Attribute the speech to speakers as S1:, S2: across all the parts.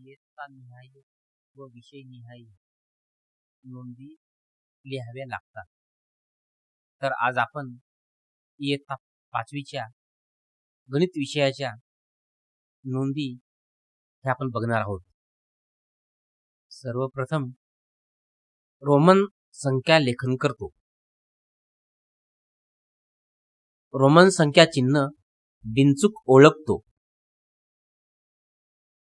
S1: इयत्तानिहाय व विषयनिहाय नोंदी लिहाव्या लागतात. तर आज आपण इयत्ता 5वीच्या गणित विषयाच्या नोंदी हे आपण बघणार आहोत. सर्वप्रथम रोमन संख्या लेखन करतो. रोमन संख्या चिन्ह बिनचूक ओळखतो.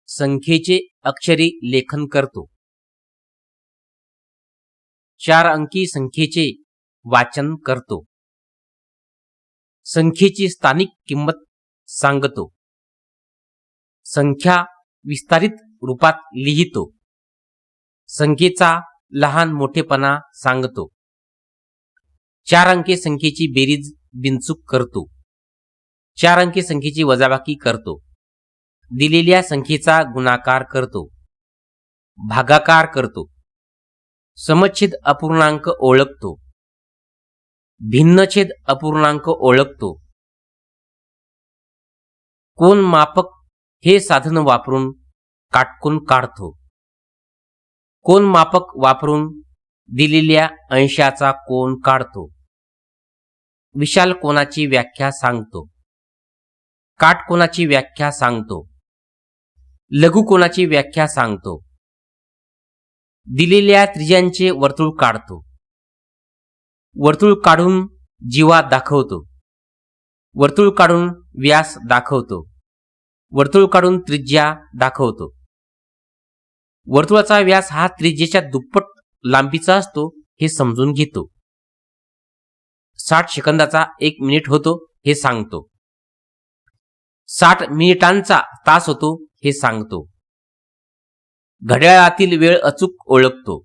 S1: संख्येचे अक्षरी लेखन करतो. 4 अंकी संख्येचे वाचन करतो. संख्येची स्थानिक किंमत सांगतो. संख्या विस्तारित रूपात लिहितो. संख्येचा लहान मोठेपणा सांगतो. 4 अंकी संख्येची बेरीज बिनचूक करतो. 4 अंकी संख्येची वजाबाकी करतो. दिलेल्या संख्येचा गुणाकार करतो. भागाकार करतो. समच्छेद अपूर्णांक ओळखतो. भिन्नछेद अपूर्णांक ओळखतो. कोन मापक हे साधन वापरून काटकोन काढतो. कोन मापक वापरून दिलेल्या अंशाचा कोन काढतो. विशाल कोनाची व्याख्या सांगतो. काटकोनाची व्याख्या सांगतो. लघुकोनाची व्याख्या सांगतो. दिलेल्या त्रिज्यांचे वर्तुळ काढतो. वर्तुळ काढून जीवा दाखवतो. वर्तुळ काढून व्यास दाखवतो. वर्तुळ काढून त्रिज्या दाखवतो. वर्तुळाचा व्यास हा त्रिज्येच्या दुप्पट लांबीचा असतो हे समजून घेतो. 60 सेकंदाचा 1 मिनिट होतो हे सांगतो. 60 मिनिटांचा तास होतो हे सांगतो. घड्याळातील वेळ अचूक ओळखतो.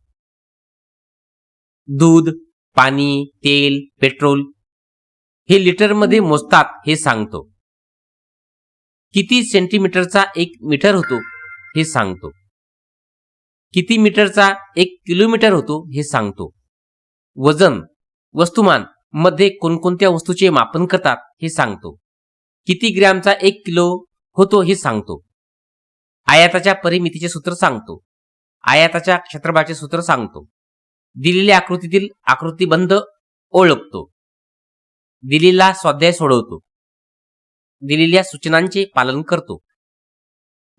S1: दूध, पाणी, तेल, पेट्रोल हे लिटरमध्ये मोजतात हे सांगतो. किती सेंटीमीटरचा 1 मीटर होतो हे सांगतो. किती मीटरचा 1 किलोमीटर होतो हे सांगतो. वजन, वस्तुमान मध्ये कोणकोणत्या वस्तूचे मापन करतात हे सांगतो. किती ग्रॅमचा 1 किलो होतो हे सांगतो. आयताच्या परिमितीचे सूत्र सांगतो. आयताच्या क्षेत्रफळाचे सूत्र सांगतो. दिलेल्या आकृतीतील आकृतिबंध ओळखतो. दिलेला स्वाध्याय सोडवतो. दिलेल्या सूचनांचे पालन करतो.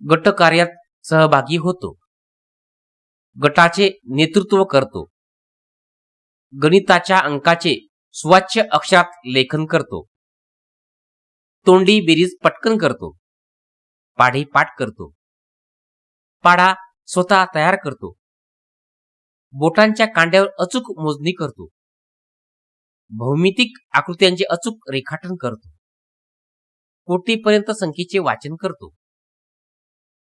S1: गट कार्यात सहभागी होतो. गटाचे नेतृत्व करतो. गणिताच्या अंकाचे सुवाच्य अक्षरात लेखन करतो. तोंडी बेरीज पटकन करतो. पाढे पाठ करतो. पाढा स्वतः तयार करतो. बोटांच्या कांड्यावर अचूक मोजणी करतो. भौमितिक आकृत्यांचे अचूक रेखाटन करतो. कोटीपर्यंत संख्येचे वाचन करतो.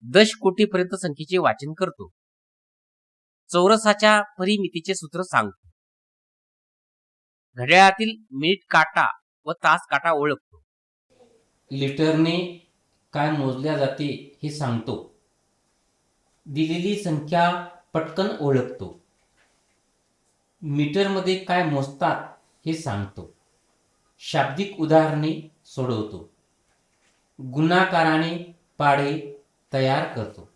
S1: दशकोटीपर्यंत संख्येचे वाचन करतो. चौरसाच्या परिमितीचे सूत्र सांगतो. घड्याळातील मिनिट काटा व तास काटा ओळखतो. लिटरने काय मोजल्या जाते हे सांगतो. दिलेली संख्या पटकन ओळखतो. मीटरमध्ये काय मोजतात हे सांगतो. शाब्दिक उदाहरणे सोडवतो. गुणाकाराने पाढे तयार करतो.